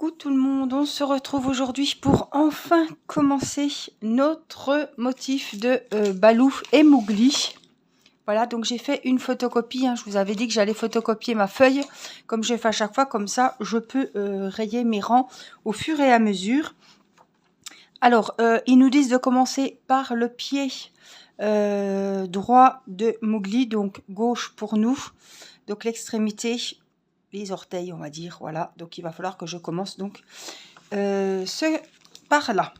Coucou tout le monde, on se retrouve aujourd'hui pour enfin commencer notre motif de Balou et Mowgli. Voilà, donc j'ai fait une photocopie, je vous avais dit que j'allais photocopier ma feuille, comme je fais à chaque fois, comme ça je peux rayer mes rangs au fur et à mesure. Alors, ils nous disent de commencer par le pied droit de Mowgli, donc gauche pour nous, donc l'extrémité, les orteils on va dire, voilà, donc il va falloir que je commence donc par là.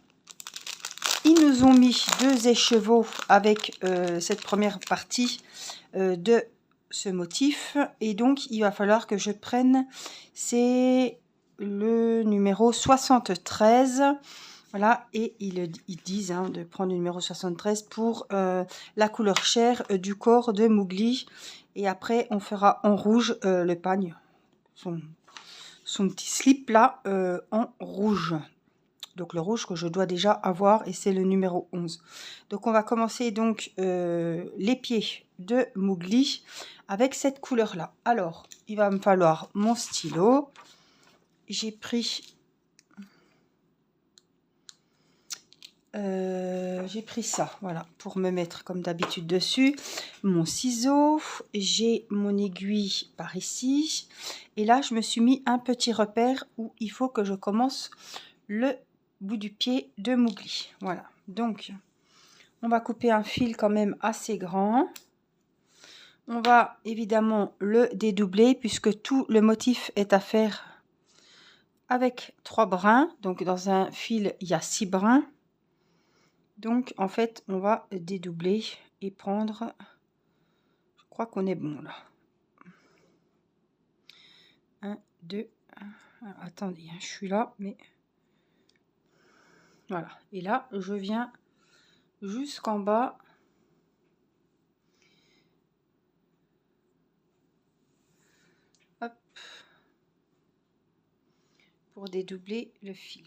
Ils nous ont mis 2 écheveaux avec cette première partie de ce motif, et donc il va falloir que je prenne, c'est le numéro 73, voilà, et ils disent de prendre le numéro 73 pour la couleur chair du corps de Mowgli, et après on fera en rouge le pagne, son petit slip là en rouge, donc le rouge que je dois déjà avoir, et c'est le numéro 11. Donc on va commencer donc les pieds de Mowgli avec cette couleur là. Alors il va me falloir mon stylo, j'ai pris ça, voilà, pour me mettre comme d'habitude dessus, mon ciseau, j'ai mon aiguille par ici, et là je me suis mis un petit repère où il faut que je commence le bout du pied de Mowgli. Voilà, donc on va couper un fil quand même assez grand, on va évidemment le dédoubler puisque tout le motif est à faire avec 3 brins, donc dans un fil il y a 6 brins. Donc en fait on va dédoubler et prendre, je crois qu'on est bon là, 1 2, attendez, je suis là, mais voilà, et là je viens jusqu'en bas, hop, pour dédoubler le fil.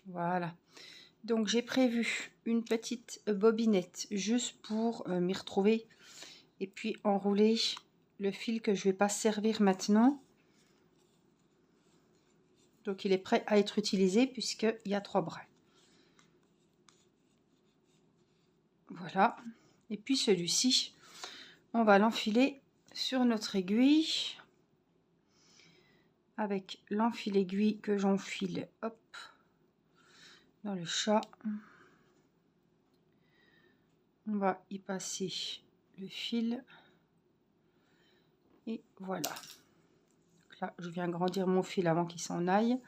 Voilà, donc j'ai prévu une petite bobinette juste pour m'y retrouver et puis enrouler le fil que je vais pas servir maintenant. Donc il est prêt à être utilisé puisqu'il y a 3 brins. Voilà, et puis celui-ci on va l'enfiler sur notre aiguille avec l'enfil aiguille que j'enfile, hop, dans le chat. On va y passer le fil et voilà. Donc là je viens agrandir mon fil avant qu'il s'en aille.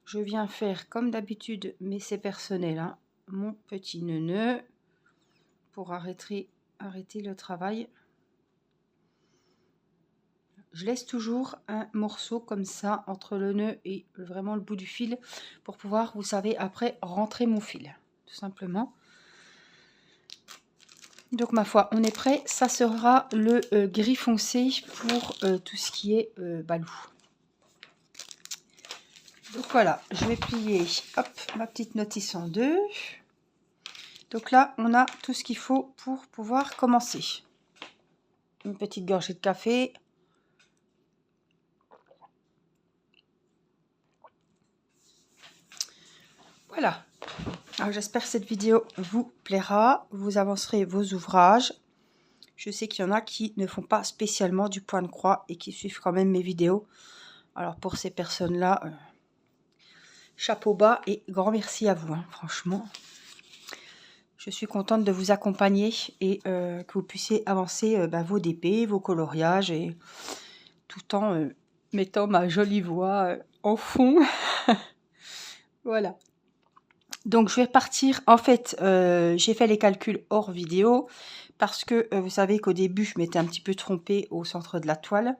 Je viens faire comme d'habitude, mais c'est personnel, mon petit nœud pour arrêter le travail. Je laisse toujours un morceau comme ça entre le nœud et vraiment le bout du fil pour pouvoir, vous savez, après rentrer mon fil, tout simplement. Donc ma foi, on est prêt. Ça sera le gris foncé pour tout ce qui est Balou. Donc voilà, je vais plier, hop, ma petite notice en 2. Donc là, on a tout ce qu'il faut pour pouvoir commencer. Une petite gorgée de café. Voilà. Alors j'espère que cette vidéo vous plaira. Vous avancerez vos ouvrages. Je sais qu'il y en a qui ne font pas spécialement du point de croix et qui suivent quand même mes vidéos. Alors pour ces personnes-là, chapeau bas et grand merci à vous, franchement. Je suis contente de vous accompagner et que vous puissiez avancer vos DP, vos coloriages, et tout en mettant ma jolie voix en fond. Voilà. Donc je vais partir, en fait j'ai fait les calculs hors vidéo parce que vous savez qu'au début je m'étais un petit peu trompée au centre de la toile.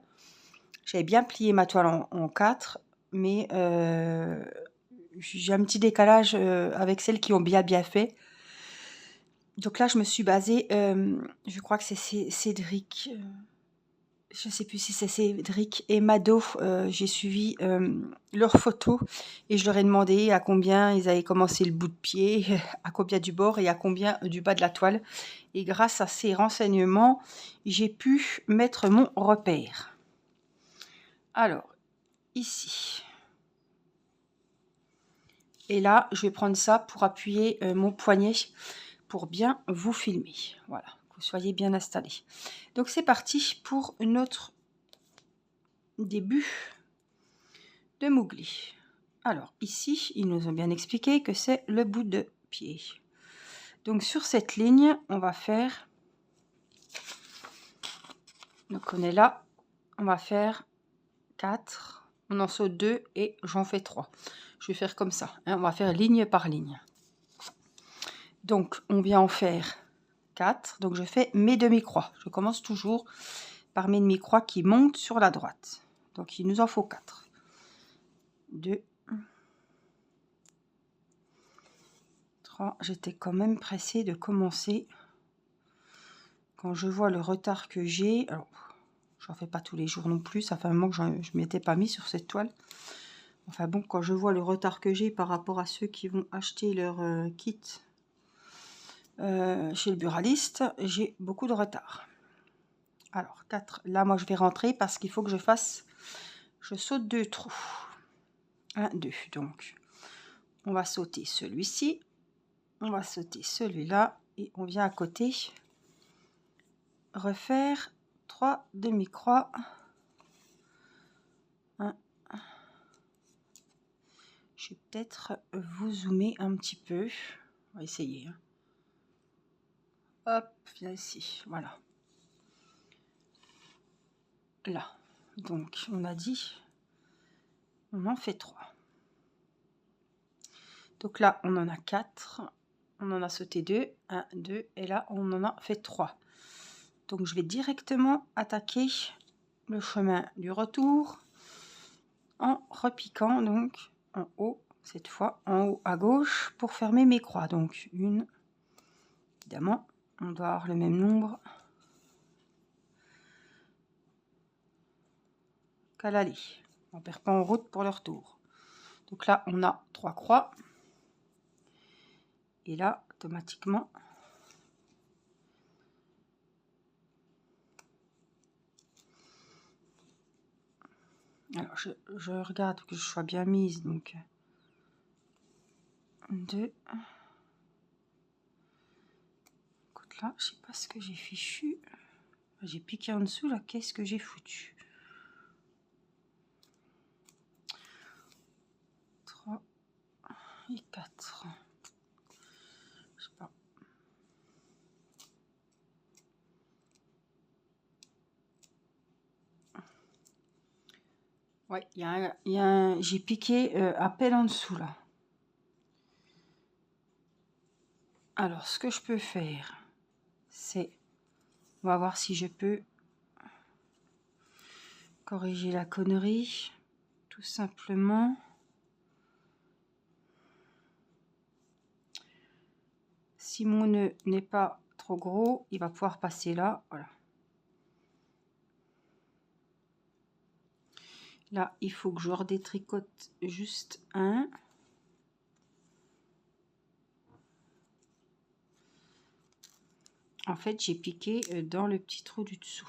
J'avais bien plié ma toile en 4, mais j'ai un petit décalage avec celles qui ont bien fait. Donc là je me suis basée, je crois que c'est Cédric, je sais plus si c'est Cédric et Mado, j'ai suivi leurs photos et je leur ai demandé à combien ils avaient commencé le bout de pied, à combien du bord et à combien du bas de la toile. Et grâce à ces renseignements, j'ai pu mettre mon repère. Alors, ici. Et là, je vais prendre ça pour appuyer mon poignet pour bien vous filmer. Voilà, que vous soyez bien installés. Donc, c'est parti pour notre début de Mowgli. Alors, ici, ils nous ont bien expliqué que c'est le bout de pied. Donc, sur cette ligne, on va faire... Donc, on est là. On va faire 4. On en saute 2 et j'en fais 3. Je vais faire comme ça. Hein, on va faire ligne par ligne. Donc, on vient en faire 4. Donc, je fais mes demi-croix. Je commence toujours par mes demi-croix qui montent sur la droite. Donc, il nous en faut 4. 2. 3. J'étais quand même pressée de commencer. Quand je vois le retard que j'ai... Alors, j'en fais pas tous les jours non plus. Ça fait un moment que je ne m'étais pas mis sur cette toile. Enfin bon, quand je vois le retard que j'ai par rapport à ceux qui vont acheter leur kit chez le buraliste, j'ai beaucoup de retard. Alors, 4. Là, moi, je vais rentrer parce qu'il faut que je fasse... Je saute 2 trous. 1, 2. Donc, on va sauter celui-ci. On va sauter celui-là. Et on vient à côté refaire 3 demi-croix. 1. Je vais peut-être vous zoomer un petit peu. On va essayer. Hop, viens ici. Voilà. Là. Donc, on a dit, on en fait 3. Donc là, on en a 4. On en a sauté 2. 1, 2. Et là, on en a fait 3. Donc, je vais directement attaquer le chemin du retour en repiquant donc en haut, cette fois en haut à gauche pour fermer mes croix. Donc, une, évidemment, on doit avoir le même nombre qu'à l'aller. On ne perd pas en route pour le retour. Donc là, on a 3 croix. Et là, automatiquement, alors je regarde que je sois bien mise. Donc, 2. Écoute, là, je sais pas ce que j'ai fichu. J'ai piqué en dessous, là, qu'est-ce que j'ai foutu? 3 et 4. Je sais pas. Ouais, j'ai piqué à peine en dessous, là. Alors, ce que je peux faire, c'est... On va voir si je peux corriger la connerie. Tout simplement... Si mon nœud n'est pas trop gros, il va pouvoir passer là. Voilà. Là, il faut que je redétricote juste un. En fait, j'ai piqué dans le petit trou du dessous.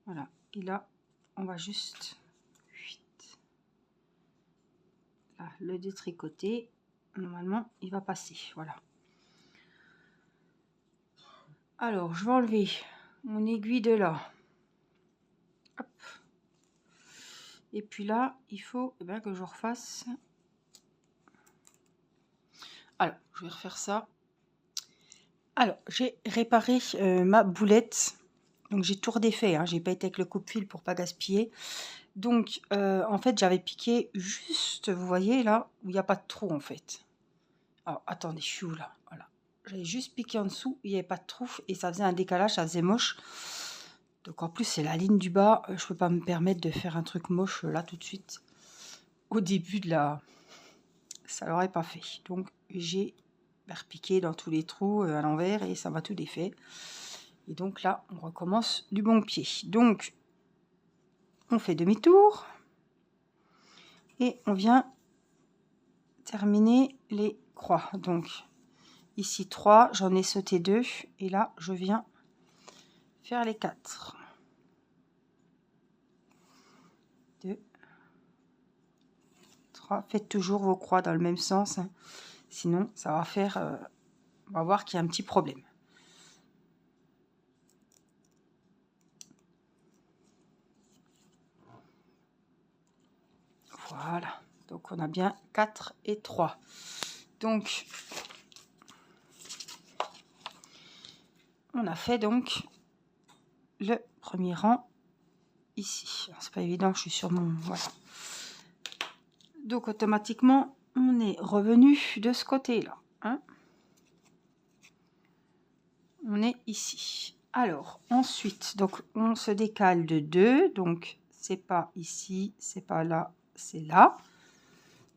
Voilà. Et là, on va juste là, le détricoter. Normalement, il va passer. Voilà. Alors, je vais enlever mon aiguille de là. Hop. Et puis là, il faut que je refasse. Alors, je vais refaire ça. Alors, j'ai réparé ma boulette. Donc, j'ai tout redéfait. Hein. J'ai pas été avec le coupe-fil pour pas gaspiller. Donc, en fait, j'avais piqué juste, vous voyez là, où il n'y a pas de trou en fait. Alors, attendez, je suis où là? Voilà. J'avais juste piqué en dessous, il n'y avait pas de trou et ça faisait un décalage, ça faisait moche. Donc, en plus, c'est la ligne du bas. Je peux pas me permettre de faire un truc moche là tout de suite. Au début de la ça l'aurait pas fait. Donc j'ai repiqué dans tous les trous à l'envers et ça m'a tout défait. Et donc là, on recommence du bon pied. Donc on fait demi-tour et on vient terminer les croix. Donc ici 3, j'en ai sauté 2 et là je viens faire les 4. 2, 3. Faites toujours vos croix dans le même sens, hein. Sinon ça va faire on va voir qu'il y a un petit problème. Voilà, donc on a bien 4 et 3. Donc on a fait donc le premier rang ici. C'est pas évident, je suis sur mon... Voilà. Donc automatiquement, on est revenu de ce côté-là, hein. On est ici. Alors, ensuite, donc on se décale de 2. Donc, c'est pas ici, c'est pas là, c'est là.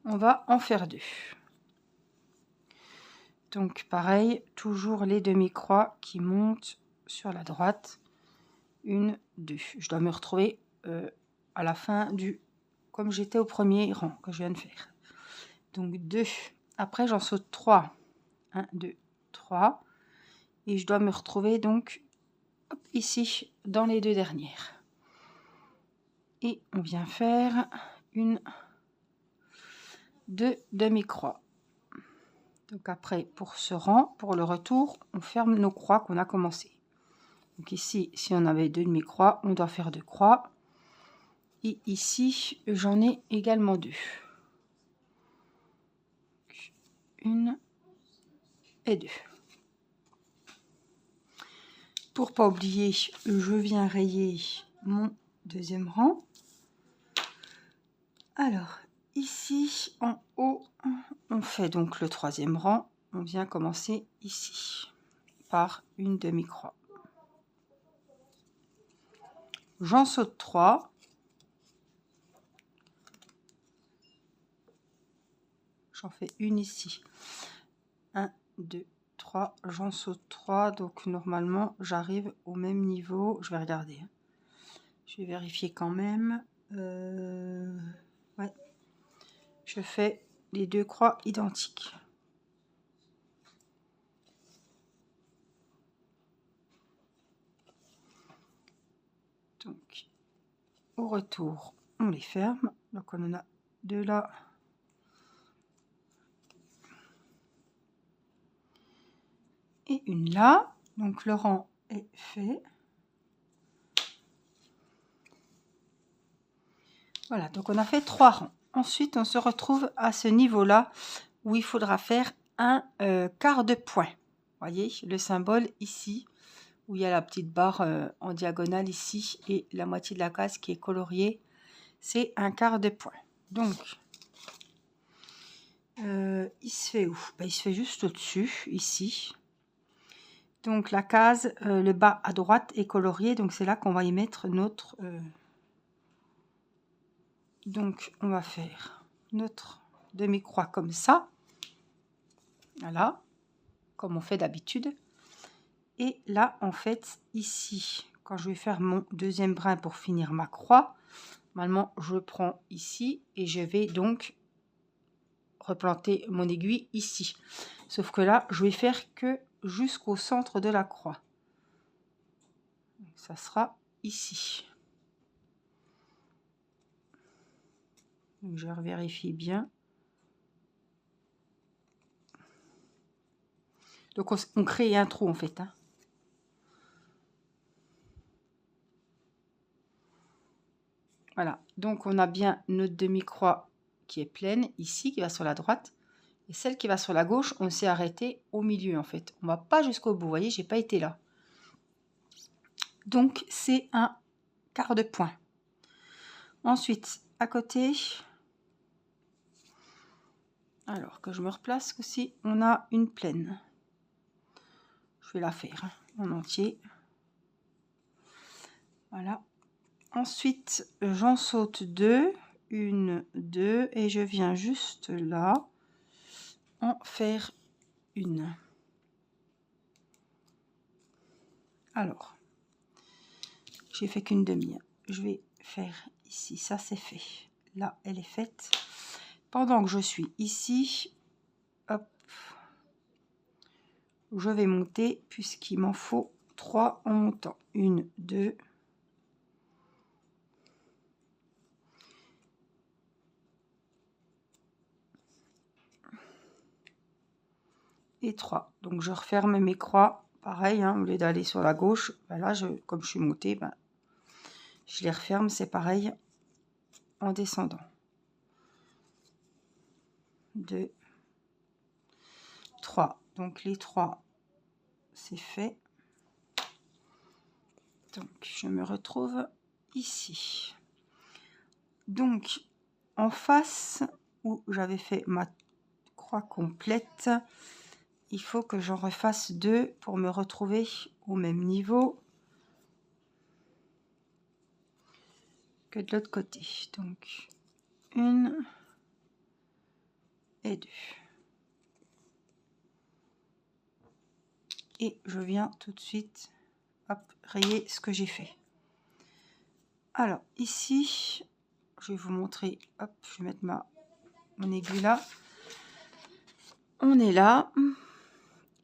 On va en faire 2. Donc, pareil, toujours les demi-croix qui montent sur la droite. 1, 2. Je dois me retrouver à la fin du... Comme j'étais au premier rang que je viens de faire. Donc, 2. Après, j'en saute 3. 1, 2, 3. Et je dois me retrouver donc hop, ici dans les 2 dernières. Et on vient faire 1, 2 demi-croix. Donc après, pour ce rang, pour le retour, on ferme nos croix qu'on a commencé. Donc ici, si on avait 2 demi-croix, on doit faire 2 croix. Et ici, j'en ai également 2. 1 et 2. Pour pas oublier, je viens rayer mon deuxième rang. Alors, ici, en haut, on fait donc le 3e rang. On vient commencer ici, par une demi-croix. J'en saute 3. J'en fais une ici. 1, 2, 3. J'en saute 3. Donc, normalement, j'arrive au même niveau. Je vais regarder. Je vais vérifier quand même. Ouais. Je fais les 2 croix identiques. Donc, au retour, on les ferme. Donc, on en a 2 là. Et une là. Donc, le rang est fait. Voilà, donc on a fait 3 rangs. Ensuite, on se retrouve à ce niveau-là où il faudra faire un quart de point. Voyez le symbole ici, où il y a la petite barre en diagonale ici et la moitié de la case qui est coloriée. C'est un quart de point. Donc, il se fait où? Ben, il se fait juste au-dessus, ici. Donc, la case, le bas à droite est colorié. Donc, c'est là qu'on va y mettre notre... Donc, on va faire notre demi-croix comme ça. Voilà, comme on fait d'habitude. Et là, en fait, ici, quand je vais faire mon deuxième brin pour finir ma croix, normalement, je prends ici et je vais donc replanter mon aiguille ici. Sauf que là, je vais faire que jusqu'au centre de la croix. Donc, ça sera ici. Donc, je vérifie bien. Donc, on crée un trou, en fait, hein. Voilà, donc on a bien notre demi-croix qui est pleine ici, qui va sur la droite. Et celle qui va sur la gauche, on s'est arrêté au milieu, en fait. On ne va pas jusqu'au bout, vous voyez, j'ai pas été là. Donc, c'est un quart de point. Ensuite, à côté, alors que je me replace aussi, on a une pleine. Je vais la faire en entier. Voilà. Ensuite, j'en saute 2, 1, 2, et je viens juste là. en faire une. Alors, j'ai fait qu'une demi. Je vais faire ici, ça c'est fait. Là, elle est faite. Pendant que je suis ici, hop, je vais monter puisqu'il m'en faut 3 en montant. 1, 2, et 3. Donc je referme mes croix. Pareil, hein, au lieu d'aller sur la gauche, ben là, comme je suis montée, ben, je les referme, c'est pareil, en descendant. 2, 3. Donc les 3, c'est fait. Donc je me retrouve ici. Donc en face où j'avais fait ma croix complète, il faut que j'en refasse 2 pour me retrouver au même niveau que de l'autre côté. Donc 1 et 2. Et je viens tout de suite, hop, rayer ce que j'ai fait. Alors ici, je vais vous montrer, hop, je vais mettre mon aiguille là. On est là.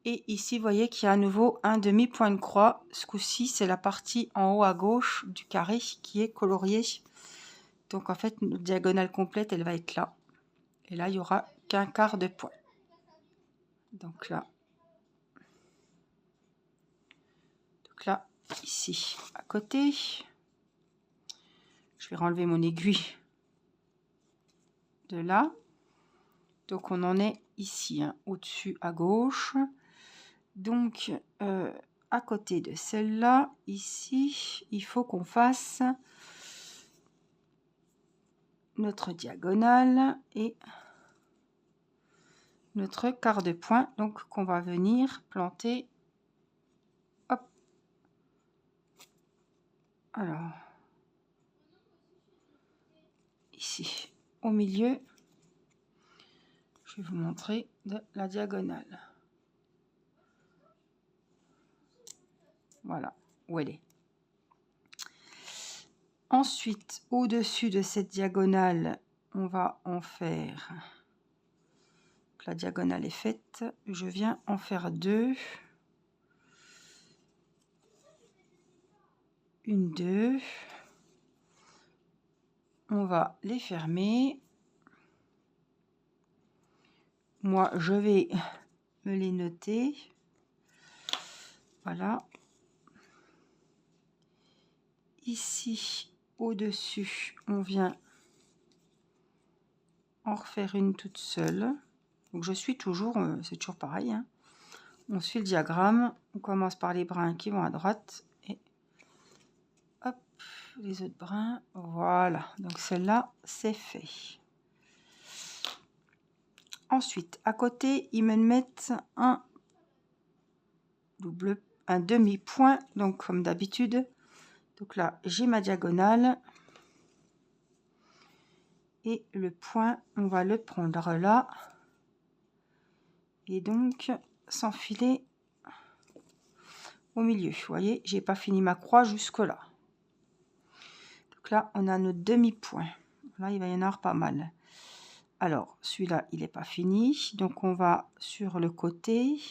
Et ici, vous voyez qu'il y a à nouveau un demi-point de croix. Ce coup-ci, c'est la partie en haut à gauche du carré qui est coloriée. Donc en fait, notre diagonale complète, elle va être là. Et là, il n'y aura qu'un quart de point. Donc là, ici, à côté. Je vais renlever mon aiguille de là. Donc on en est ici, hein, au-dessus à gauche. Donc à côté de celle-là, ici, il faut qu'on fasse notre diagonale et notre quart de point, donc qu'on va venir planter. Hop. Alors ici au milieu, je vais vous montrer de la diagonale. Voilà où elle est. Ensuite, au-dessus de cette diagonale, on va en faire. La diagonale est faite. Je viens en faire 2. 1, 2. On va les fermer. Moi, je vais me les noter. Voilà. Ici, au-dessus, on vient en refaire une toute seule. Donc je suis toujours, c'est toujours pareil, hein. On suit le diagramme. On commence par les brins qui vont à droite. Et hop, les autres brins. Voilà. Donc celle-là, c'est fait. Ensuite, à côté, ils me mettent un demi-point. Donc comme d'habitude. Donc là, j'ai ma diagonale. Et le point, on va le prendre là. Et donc, s'enfiler au milieu. Vous voyez, j'ai pas fini ma croix jusque là. Donc là, on a notre demi-point. Là, il va y en avoir pas mal. Alors, celui-là, il n'est pas fini. Donc, on va sur le côté.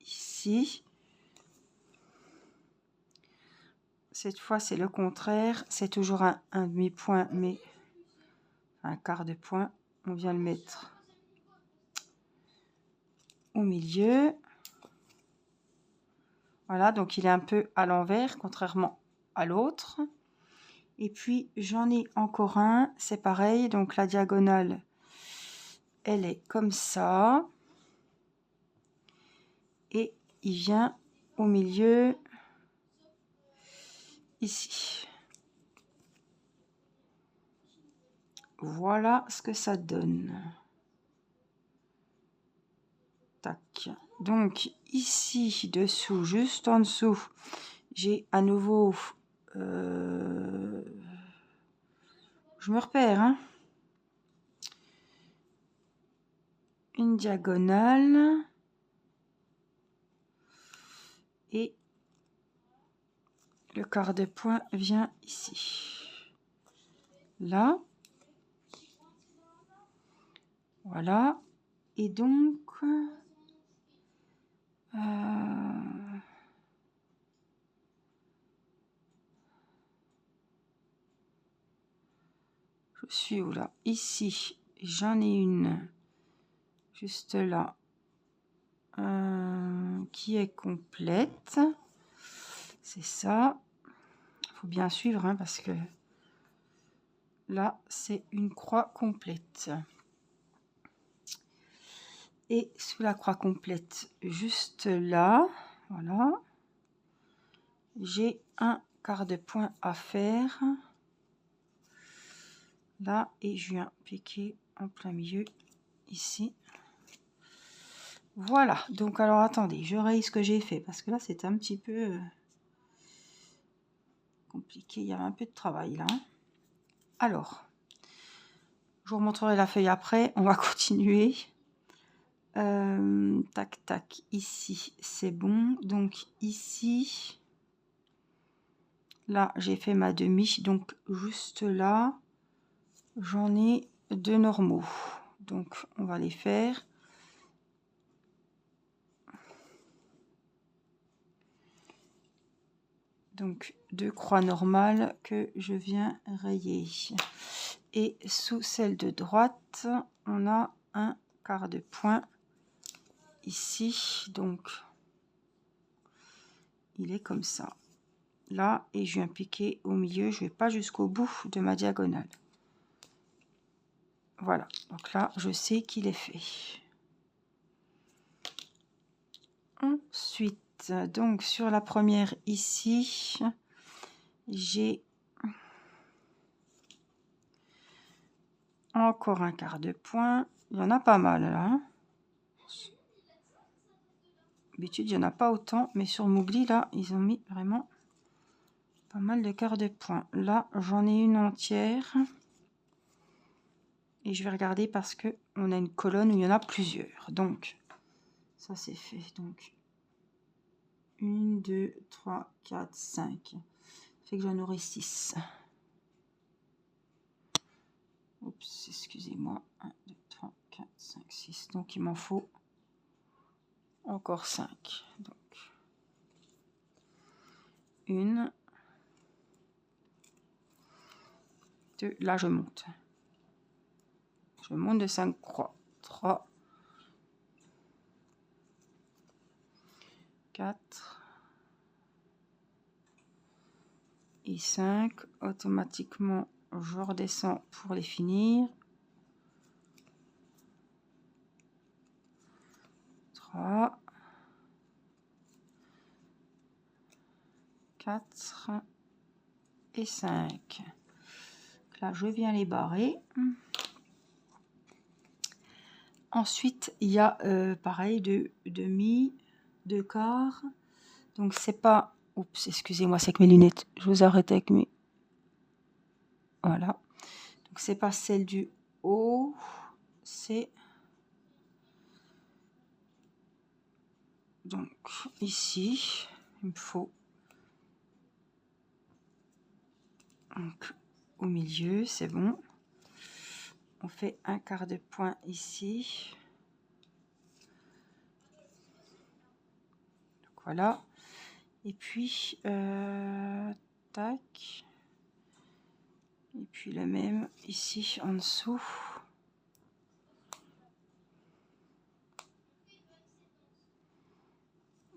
Ici. Cette fois, c'est le contraire. C'est toujours un demi-point, mais un quart de point. On vient le mettre au milieu. Voilà, donc il est un peu à l'envers, contrairement à l'autre. Et puis, j'en ai encore un. C'est pareil. Donc, la diagonale, elle est comme ça. Et il vient au milieu, ici. Voilà ce que ça donne. Tac. Donc, ici, dessous, juste en dessous, j'ai à nouveau... je me repère, hein. une diagonale et le quart de point vient ici. Là. Voilà. Et donc, je suis où là? Ici, j'en ai une juste là qui est complète. C'est ça. Il faut bien suivre hein, parce que là, c'est une croix complète. Et sous la croix complète, juste là, voilà, j'ai un quart de point à faire. Là, et je viens piquer en plein milieu, ici. Voilà, donc alors attendez, je raye ce que j'ai fait, parce que là, c'est un petit peu compliqué, il y a un peu de travail là. Alors, je vous montrerai la feuille après, on va continuer. Tac, tac, ici, c'est bon. Donc ici, là, j'ai fait ma demi. Donc juste là, j'en ai deux normaux. Donc on va les faire. Donc deux croix normales que je viens rayer. Et sous celle de droite, on a un quart de point ici. Donc il est comme ça. Là, et je viens piquer au milieu, je vais pas jusqu'au bout de ma diagonale. Voilà, donc là, je sais qu'il est fait. Ensuite, donc sur la première ici, j'ai encore un quart de point. Il y en a pas mal là. Hein. D'habitude, il n'y en a pas autant, mais sur Mougli, là, ils ont mis vraiment pas mal de quarts de point. Là, j'en ai une entière. Et je vais regarder parce que on a une colonne où il y en a plusieurs. Donc, ça c'est fait. Donc, 1, 2, 3, 4, 5. Ça fait que j'en aurai 6. Oups, excusez-moi. 1, 2, 3, 4, 5, 6. Donc, il m'en faut encore 5. Donc, 1, 2. Là, je monte. Je monte de 5 croix. 3, 4 et 5. Automatiquement, je redescends pour les finir. 3, 4 et 5. Là, je viens les barrer. Ensuite, il y a pareil de demi, de quart. Donc, c'est pas... Oups, excusez-moi, c'est que mes lunettes. Je vous arrête avec mes... Voilà. Donc, c'est pas celle du haut. C'est... Donc, ici, il me faut... Donc, au milieu, c'est bon. On fait un quart de point ici. Donc, voilà. Et puis, tac. Et puis le même ici en dessous.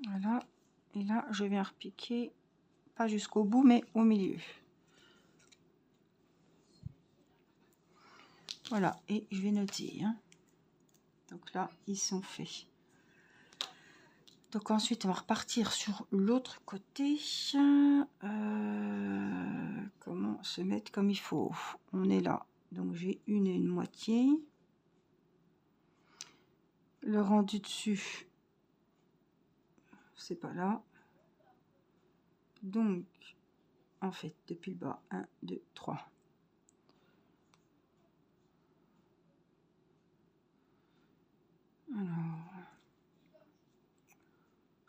Voilà. Et là, je viens repiquer, pas jusqu'au bout, mais au milieu. Voilà. Et je vais noter. Hein. Donc là, ils sont faits. Donc ensuite, on va repartir sur l'autre côté. Comment se mettre comme il faut. On est là. Donc j'ai une et une moitié. Le rendu dessus, c'est pas là. Donc, en fait, depuis le bas, 1, 2, 3.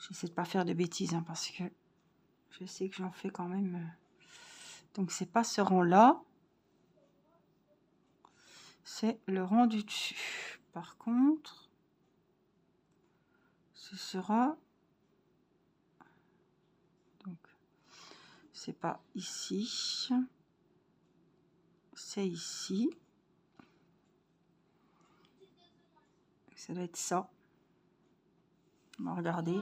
J'essaie de pas faire de bêtises, hein, parce que je sais que j'en fais quand même. Donc, c'est pas ce rang-là. C'est le rang du dessus. Par contre, ce sera... Donc, c'est pas ici. C'est ici. Ça doit être ça. On va regarder.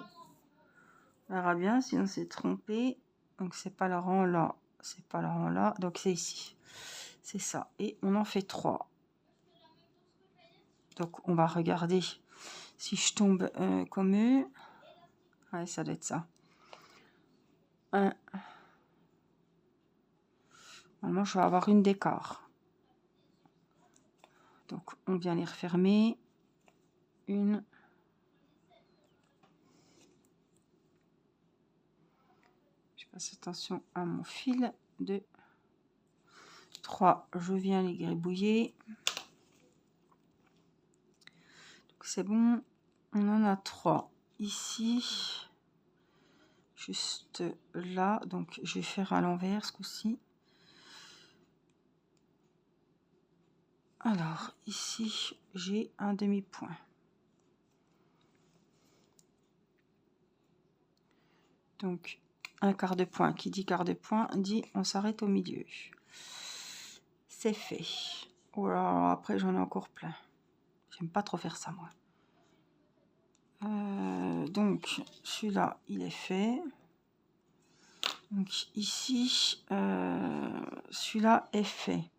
On verra bien si on s'est trompé. Donc, c'est pas le rang là. C'est pas le rang là. Donc, c'est ici. C'est ça. Et on en fait 3. Donc, on va regarder si je tombe comme eux. Ouais, ça doit être ça. 1. Normalement, je vais avoir une d'écart. Donc, on vient les refermer. Une. Je fasse attention à mon fil. 2. 3. Je viens les gribouiller. Donc, c'est bon. On en a 3 ici. Juste là. Donc, je vais faire à l'envers ce coup-ci. Alors, ici, j'ai un demi-point. Donc, un quart de point. Qui dit quart de point dit on s'arrête au milieu. C'est fait. Oh là, après, j'en ai encore plein. J'aime pas trop faire ça, moi. Donc, celui-là, il est fait. Donc, ici, celui-là est fait.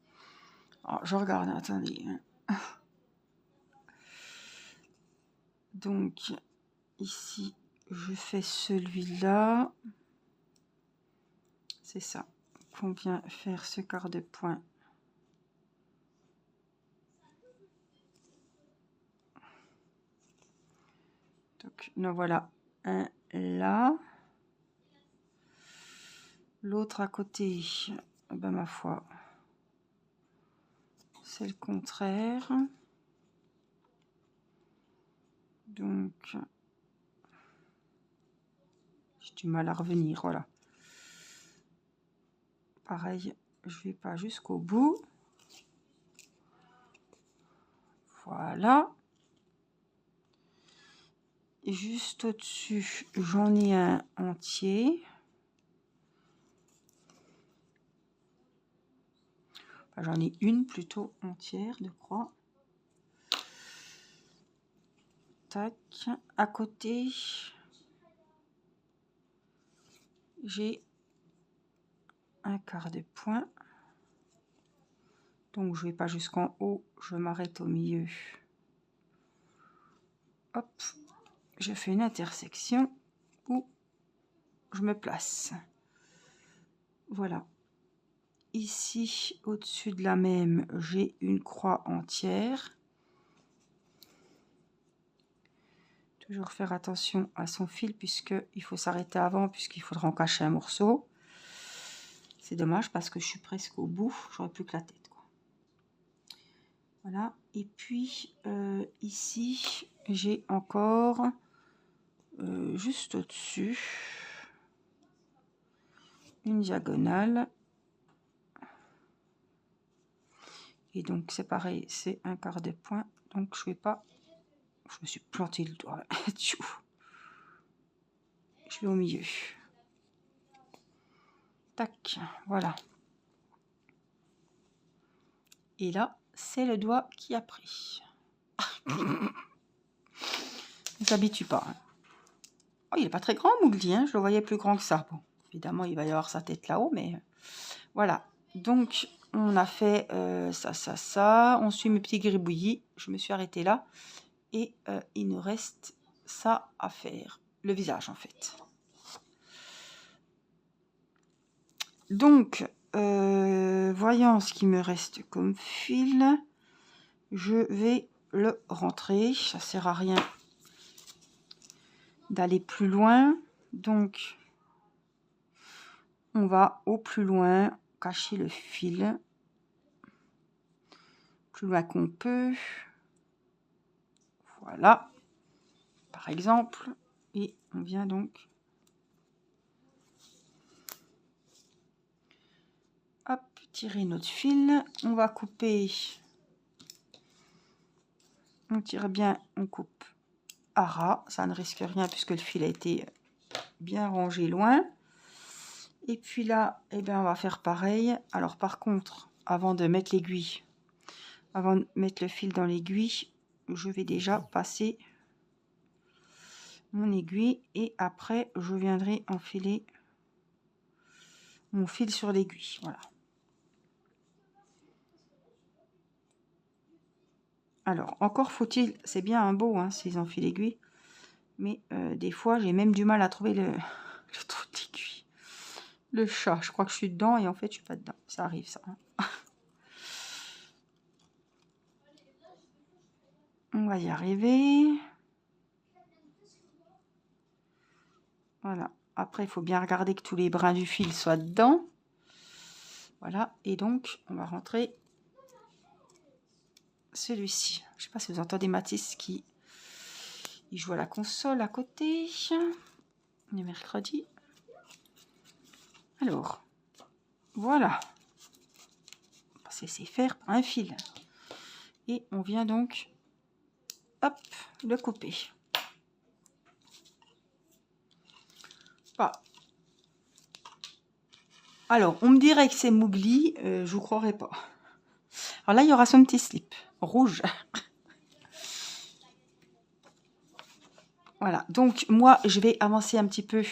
Alors, je regarde, attendez. Donc, ici, je fais celui-là. C'est ça. On vient faire ce quart de point. Donc, nous voilà un là. L'autre à côté, ben ma foi, c'est le contraire. Donc, j'ai du mal à revenir, voilà. Pareil, je vais pas jusqu'au bout. Voilà. Et juste au-dessus, j'en ai un entier. Enfin, j'en ai une plutôt entière de croix. Tac. À côté, j'ai un quart de point. Donc, je vais pas jusqu'en haut, je m'arrête au milieu. Hop, je fais une intersection où je me place. Voilà. Ici, au-dessus de la même, j'ai une croix entière. Toujours faire attention à son fil puisqu'il faut s'arrêter avant, puisqu'il faudra en cacher un morceau. C'est dommage parce que je suis presque au bout. J'aurais plus que la tête, quoi. Voilà. Et puis, ici, j'ai encore, juste au-dessus, une diagonale. Et donc, c'est pareil, c'est un quart de point. Donc, je vais pas... Je me suis planté le doigt. Je vais au milieu. Tac, voilà. Et là, c'est le doigt qui a pris. Ne s'habitue pas. Hein. Oh, il n'est pas très grand, Mowgli. Hein, je le voyais plus grand que ça. Bon, évidemment, il va y avoir sa tête là-haut, mais voilà. Donc, on a fait ça. On suit mes petits gribouillis. Je me suis arrêtée là. Et il nous reste ça à faire. Le visage, en fait. Donc, voyant ce qui me reste comme fil, je vais le rentrer. Ça sert à rien d'aller plus loin. Donc, on va au plus loin, cacher le fil. Plus loin qu'on peut. Voilà. Par exemple. Et on vient donc hop, tirer notre fil. On va couper. On tire bien, on coupe à ras. Ça ne risque rien puisque le fil a été bien rangé loin. Et puis là, eh bien, on va faire pareil. Alors par contre, avant de mettre l'aiguille, avant de mettre le fil dans l'aiguille, je vais déjà passer mon aiguille et après je viendrai enfiler mon fil sur l'aiguille. Voilà. Alors encore faut-il, c'est bien un beau hein, ces enfils aiguilles, mais des fois j'ai même du mal à trouver le trou d'aiguille. Le chat, je crois que je suis dedans et en fait je suis pas dedans. Ça arrive ça. Hein. On va y arriver. Voilà. Après, il faut bien regarder que tous les brins du fil soient dedans. Voilà. Et donc, on va rentrer celui-ci. Je ne sais pas si vous entendez Mathis qui il joue à la console à côté. On est mercredi. Alors, voilà. On va se laisser faire un fil. Et on vient donc, hop, le couper. Voilà. Alors, on me dirait que c'est Mowgli, je vous croirais pas. Alors là, il y aura son petit slip rouge. Voilà, donc moi, je vais avancer un petit peu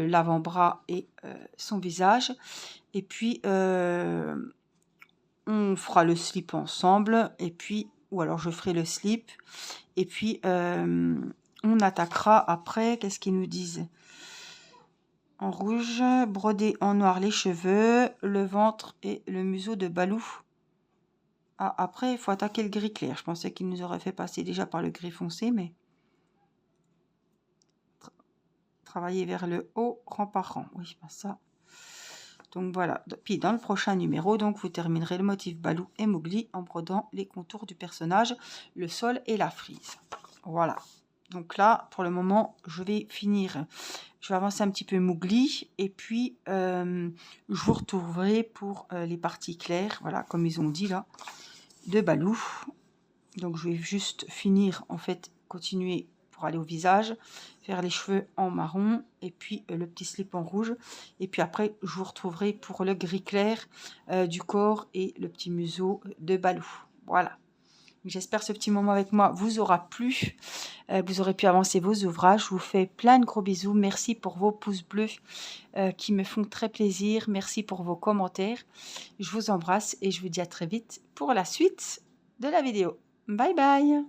l'avant-bras et son visage. Et puis, on fera le slip ensemble. Et puis, ou alors je ferai le slip. Et puis, on attaquera après. Qu'est-ce qu'ils nous disent? En rouge, broder en noir les cheveux, le ventre et le museau de Balou. Ah, après, il faut attaquer le gris clair. Je pensais qu'il nous aurait fait passer déjà par le gris foncé, mais... Travailler vers le haut, rang par rang. Oui, ben ça. Donc voilà. Puis dans le prochain numéro, donc vous terminerez le motif Balou et Mowgli en brodant les contours du personnage, le sol et la frise. Voilà. Donc là, pour le moment, je vais finir. Je vais avancer un petit peu Mowgli et puis je vous retrouverai pour les parties claires, voilà, comme ils ont dit là, de Balou. Donc je vais juste finir, en fait, continuer pour aller au visage, faire les cheveux en marron et puis le petit slip en rouge. Et puis après, je vous retrouverai pour le gris clair du corps et le petit museau de Balou. Voilà. J'espère que ce petit moment avec moi vous aura plu. Vous aurez pu avancer vos ouvrages. Je vous fais plein de gros bisous. Merci pour vos pouces bleus qui me font très plaisir. Merci pour vos commentaires. Je vous embrasse et je vous dis à très vite pour la suite de la vidéo. Bye bye!